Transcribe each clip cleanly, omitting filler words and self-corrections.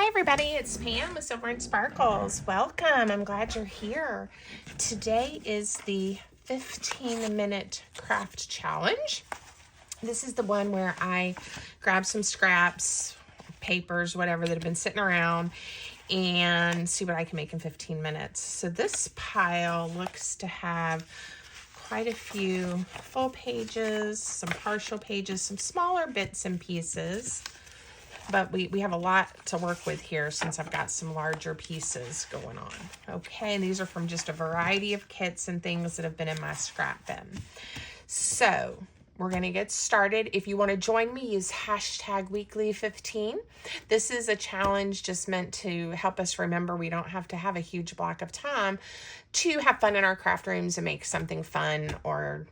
everybody, it's Pam with Silver and Sparkles. Welcome. I'm glad you're here. Today is the 15-minute craft challenge. This is the one where I grab some scraps, papers, whatever that have been sitting around and see what I can make in 15 minutes. So this pile looks to have quite a few full pages, some partial pages, some smaller bits and pieces. But we have a lot to work with here since I've got some larger pieces going on. Okay, and these are from just a variety of kits and things that have been in my scrap bin. So we're gonna get started. If you wanna join me, use hashtag weekly15. This is a challenge just meant to help us remember we don't have to have a huge block of time to have fun in our craft rooms and make something fun or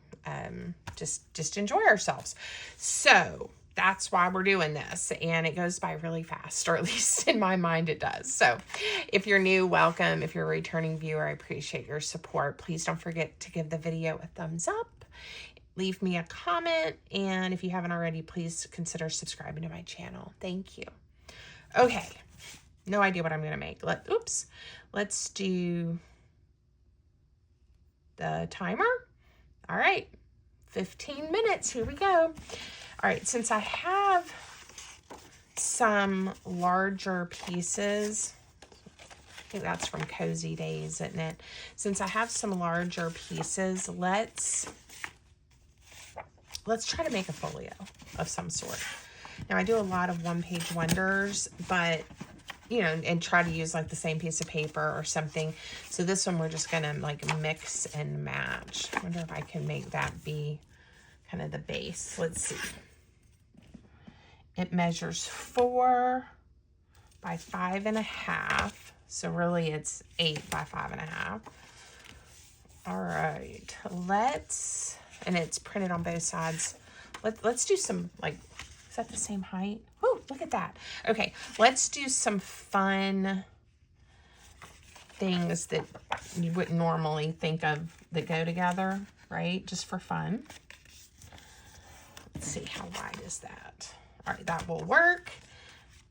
just enjoy ourselves. So that's why we're doing this, and it goes by really fast, or at least in my mind it does. So if you're new, welcome. If you're a returning viewer, I appreciate your support. Please don't forget to give the video a thumbs up, leave me a comment, and if you haven't already, please consider subscribing to my channel. Thank you. Okay, no idea what I'm gonna make. Let's do the timer. All right, 15 minutes, here we go. All right, since I have some larger pieces, I think that's from Cozy Days, isn't it? Since I have some larger pieces, let's try to make a folio of some sort. Now, I do a lot of one-page wonders, but, you know, and try to use like the same piece of paper or something. So this one, we're just gonna like mix and match. I wonder if I can make that be kind of the base. Let's see. It measures 4 by 5.5. So really it's 8 by 5.5. All right, and it's printed on both sides. Let's do some, like, is that the same height? Woo, look at that. Okay, let's do some fun things that you wouldn't normally think of that go together, right? Just for fun. Let's see, how wide is that? All right, that will work.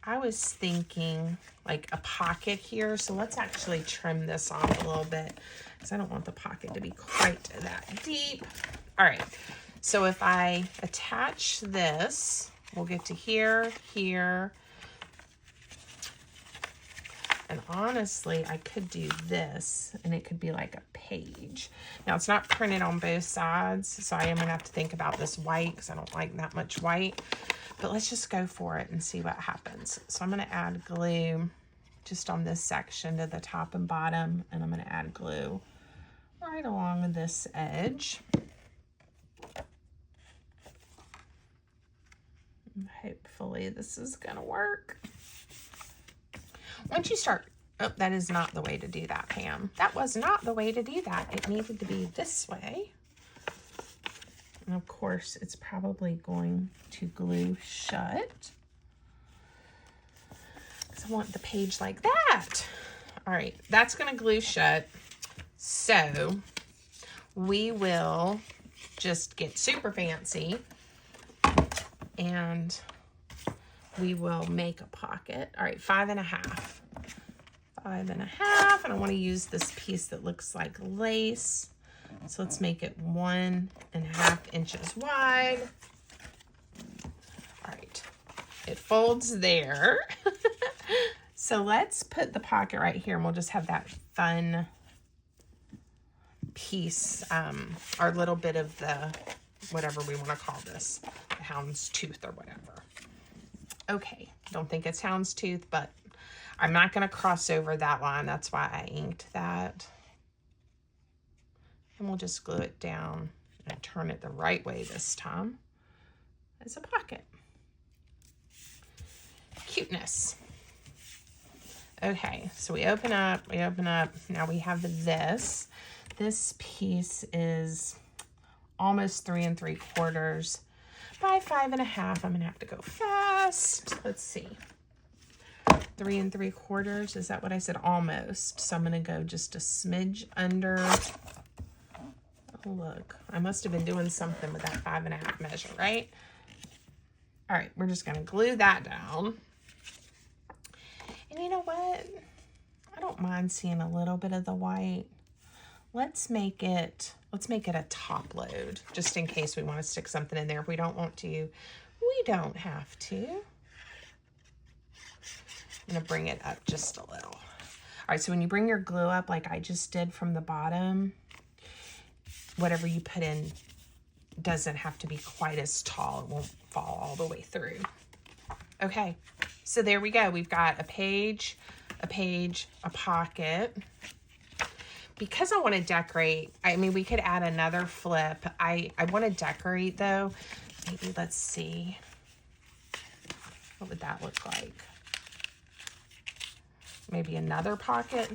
I was thinking like a pocket here, so let's actually trim this off a little bit because I don't want the pocket to be quite that deep. All right, so if I attach this, we'll get to here, here. And honestly, I could do this and it could be like a page. Now, it's not printed on both sides, so I am gonna have to think about this white because I don't like that much white. But let's just go for it and see what happens. So I'm gonna add glue just on this section to the top and bottom, and I'm gonna add glue right along this edge. Hopefully this is gonna work. Once you start, oh, that is not the way to do that, Pam. That was not the way to do that. It needed to be this way. And of course, it's probably going to glue shut. Because I want the page like that. All right, that's going to glue shut. So we will just get super fancy and we will make a pocket. All right, 5.5. 5.5, and I want to use this piece that looks like lace. So let's make it 1.5 inches wide. All right, it folds there. So let's put the pocket right here, and we'll just have that fun piece, our little bit of the, whatever we want to call this, the hound's tooth or whatever. Okay, don't think it's hound's tooth, but I'm not going to cross over that line. That's why I inked that. And we'll just glue it down and turn it the right way this time as a pocket. Cuteness. Okay, so we open up. Now we have this. This piece is almost 3 3/4 by 5.5. I'm gonna have to go fast. Let's see. 3 3/4, is that what I said? Almost. So I'm gonna go just a smidge under. Oh, look, I must have been doing something with that 5.5 measure, right? All right, we're just gonna glue that down. And you know what? I don't mind seeing a little bit of the white. Let's make it a top load, just in case we want to stick something in there. If we don't want to, we don't have to. I'm gonna bring it up just a little. All right, so when you bring your glue up like I just did from the bottom, whatever you put in doesn't have to be quite as tall. It won't fall all the way through. Okay, so there we go. We've got a page, a pocket. Because I want to decorate, I mean, we could add another flip. I want to decorate though. Maybe let's see. What would that look like? Maybe another pocket?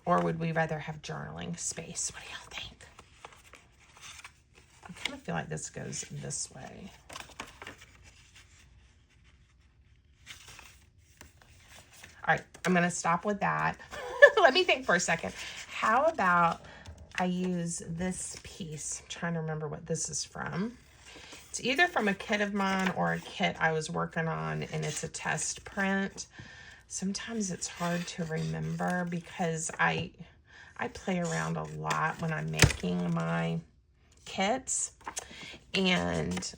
Or would we rather have journaling space? What do y'all think? I kind of feel like this goes this way. All right, I'm going to stop with that. Let me think for a second. How about I use this piece? I'm trying to remember what this is from. It's either from a kit of mine or a kit I was working on, and it's a test print. Sometimes it's hard to remember because I play around a lot when I'm making my kits, and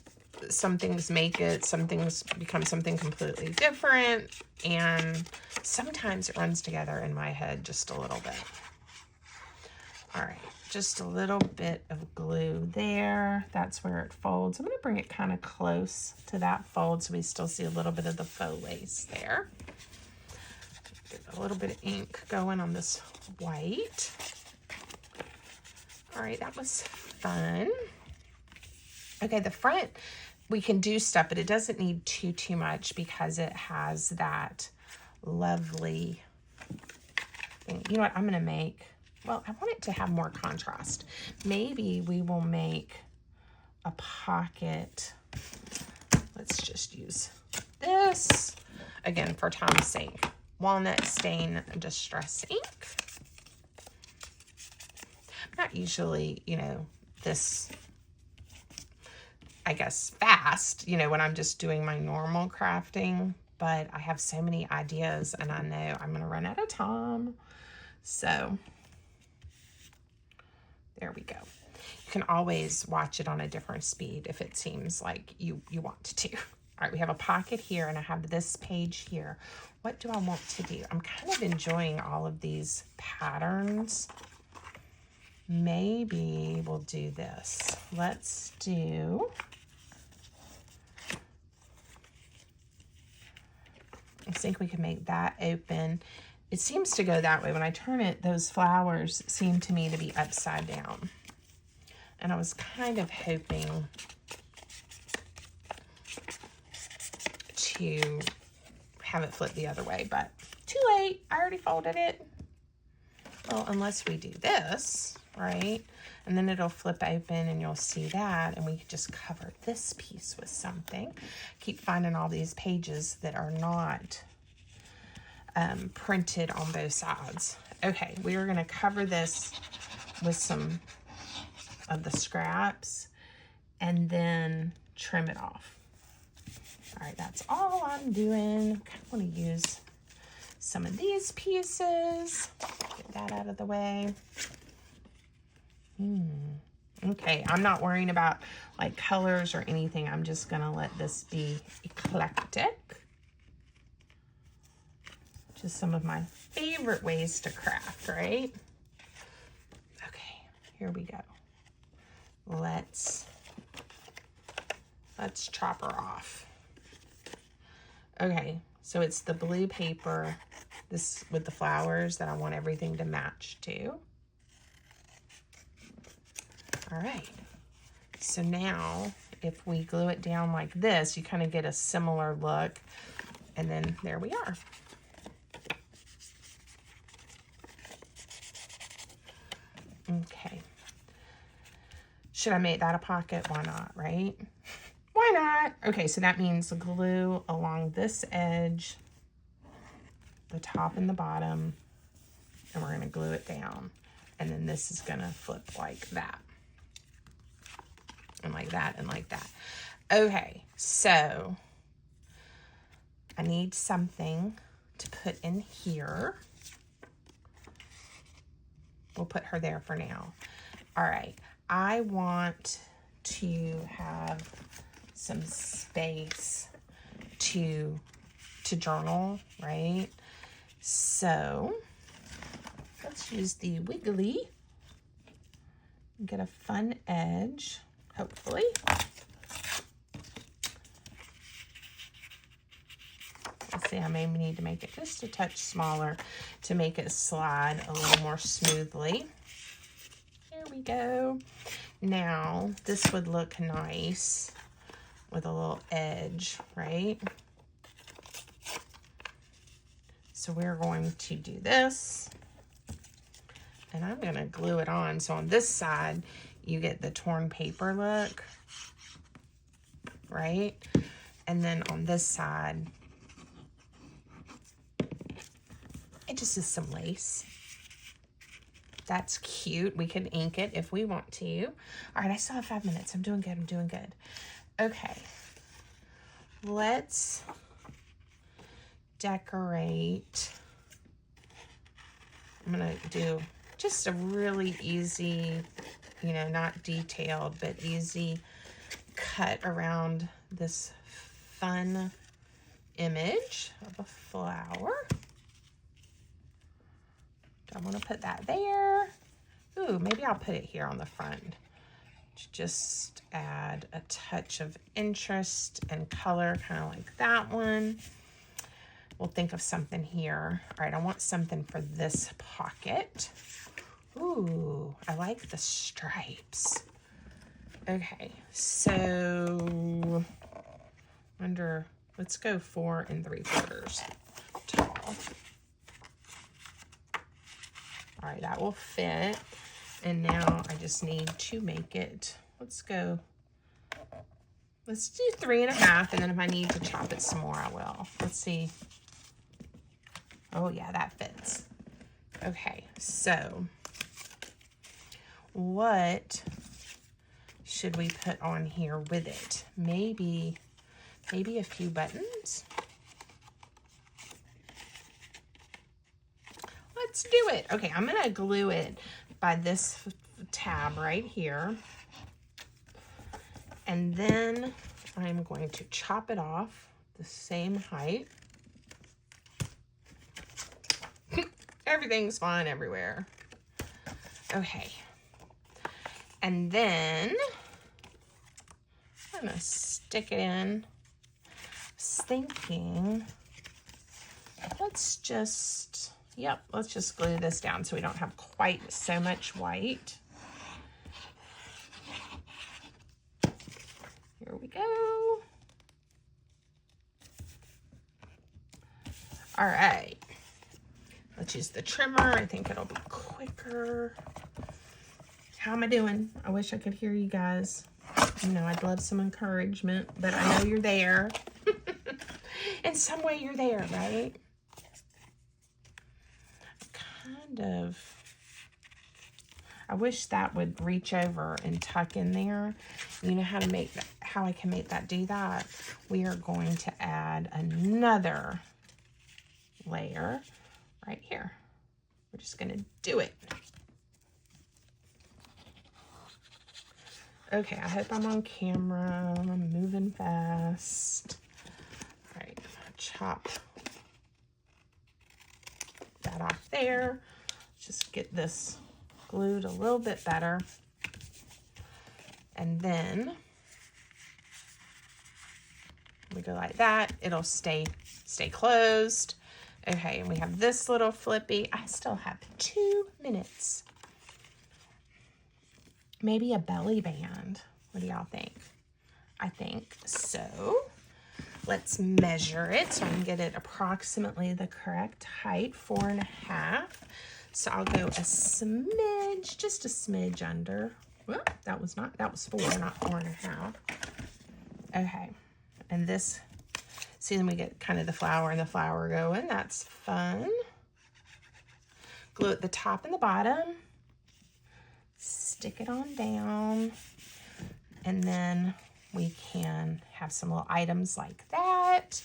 some things make it, some things become something completely different, and sometimes it runs together in my head just a little bit. All right, just a little bit of glue there. That's where it folds. I'm going to bring it kind of close to that fold so we still see a little bit of the faux lace there. Get a little bit of ink going on this white. All right, that was fun. Okay, the front, we can do stuff, but it doesn't need too much because it has that lovely thing. You know what I'm going to make? Well, I want it to have more contrast. Maybe we will make a pocket. Let's just use this, again, for time's sake. Walnut Stain Distress Ink. I'm not usually, you know, this, I guess, fast, you know, when I'm just doing my normal crafting, but I have so many ideas and I know I'm going to run out of time. So there we go. You can always watch it on a different speed if it seems like you want to. All right, we have a pocket here and I have this page here. What do I want to do? I'm kind of enjoying all of these patterns. Maybe we'll do this. Let's do, I think we can make that open. It seems to go that way. When I turn it, those flowers seem to me to be upside down. And I was kind of hoping to have it flip the other way, but too late. I already folded it. Well, unless we do this, right? And then it'll flip open and you'll see that, and we can just cover this piece with something. Keep finding all these pages that are not printed on both sides. Okay, we are going to cover this with some of the scraps and then trim it off. All right, that's all I'm doing. I kind of want to use some of these pieces. Get that out of the way. Okay, I'm not worrying about like colors or anything. I'm just going to let this be eclectic. Just some of my favorite ways to craft, right? Okay, here we go. Let's chop her off. Okay, so it's the blue paper, this with the flowers that I want everything to match to. All right, so now if we glue it down like this, you kind of get a similar look, and then there we are. Okay. Should I make that a pocket? Why not, right? Why not? Okay, so that means glue along this edge, the top and the bottom, and we're going to glue it down. And then this is going to flip like that. And like that and like that. Okay, so I need something put in here. We'll put her there for now. All right, I want to have some space to journal, right? So let's use the wiggly. Get a fun edge, hopefully. Let's see, I may need to make it just a touch smaller to make it slide a little more smoothly. There we go. Now, this would look nice with a little edge, right? So we're going to do this, and I'm gonna glue it on. So on this side, you get the torn paper look, right? And then on this side, it just is some lace. That's cute. We can ink it if we want to. All right, I still have 5 minutes. I'm doing good, I'm doing good. Okay, let's decorate. I'm gonna do just a really easy, you know, not detailed, but easy cut around this fun image of a flower. I want to put that there. Ooh, maybe I'll put it here on the front to just add a touch of interest and color, kind of like that one. We'll think of something here. All right, I want something for this pocket. Ooh, I like the stripes. Okay, so let's go 4 3/4 tall. All right, that will fit. And now I just need to make it, let's do 3 1/2, and then if I need to chop it some more, I will. Let's see. Oh yeah, that fits. Okay, so what should we put on here with it? Maybe a few buttons. Let's do it. Okay, I'm gonna glue it by this tab right here. And then I'm going to chop it off the same height. Everything's fine everywhere. Okay. And then I'm gonna stick it in. I was thinking, let's just glue this down so we don't have quite so much white. Here we go. All right. Let's use the trimmer. I think it'll be quicker. How am I doing? I wish I could hear you guys. You know, I'd love some encouragement, but I know you're there. In some way you're there, right? I wish that would reach over and tuck in there. You know how I can make that do that? We are going to add another layer right here. We're just gonna do it. Okay, I hope I'm on camera. I'm moving fast. All right, chop that off there. Just get this glued a little bit better. And then we go like that. It'll stay closed. Okay, and we have this little flippy. I still have 2 minutes. Maybe a belly band. What do y'all think? I think so. Let's measure it so I can get it approximately the correct height, 4 1/2. So I'll go a smidge, just a smidge under. Well, that was 4, not 4 1/2. Okay, and this, see, then we get kind of the flower and the flower going. That's fun. Glue at the top and the bottom. Stick it on down. And then we can have some little items like that.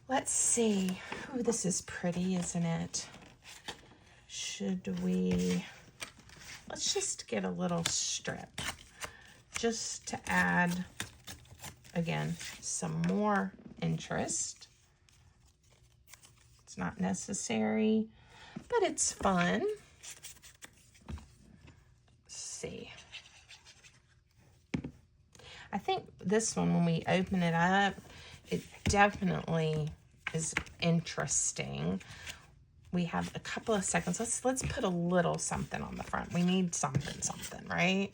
Let's see. Oh, this is pretty, isn't it? Should we, let's just get a little strip just to add, again, some more interest. It's not necessary, but it's fun. Let's see. I think this one, when we open it up, it definitely is interesting. We have a couple of seconds. Let's put a little something on the front. We need something, right?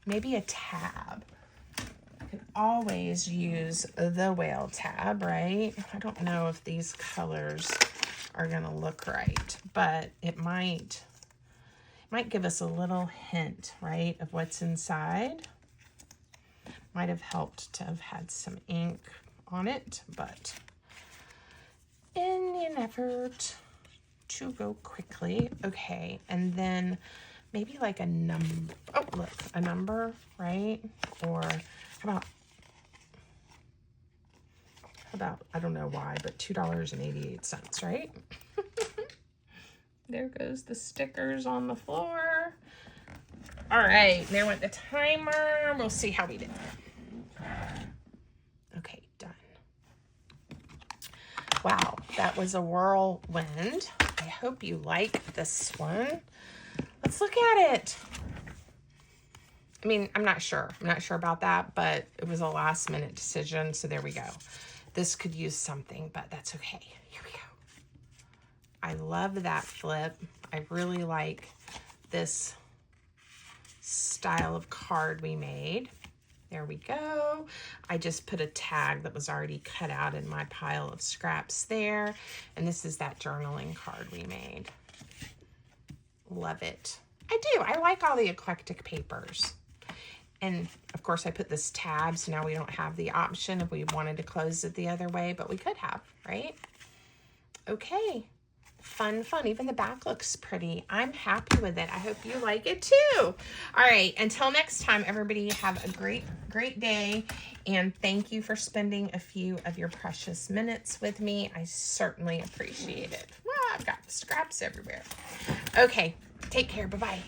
Maybe a tab. I can always use the whale tab, right? I don't know if these colors are gonna look right, but it might give us a little hint, right, of what's inside. Might have helped to have had some ink on it, but in an effort to go quickly. Okay, and then maybe like a number. Oh, look, a number, right? Or how about, I don't know why, but $2.88, right? There goes the stickers on the floor. All right, there went the timer. We'll see how we did. Okay, done. Wow, that was a whirlwind. I hope you like this one. Let's look at it. I mean, I'm not sure. I'm not sure about that, but it was a last minute decision, so there we go. This could use something, but that's okay. Here we go. I love that flip. I really like this style of card we made. There we go. I just put a tag that was already cut out in my pile of scraps there. And this is that journaling card we made. Love it. I do. I like all the eclectic papers. And of course I put this tab, so now we don't have the option if we wanted to close it the other way, but we could have, right? Okay. Fun. Even the back looks pretty. I'm happy with it. I hope you like it too. All right, until next time, everybody have a great day, and thank you for spending a few of your precious minutes with me. I certainly appreciate it. Wow, I've got scraps everywhere. Okay, take care. Bye-bye.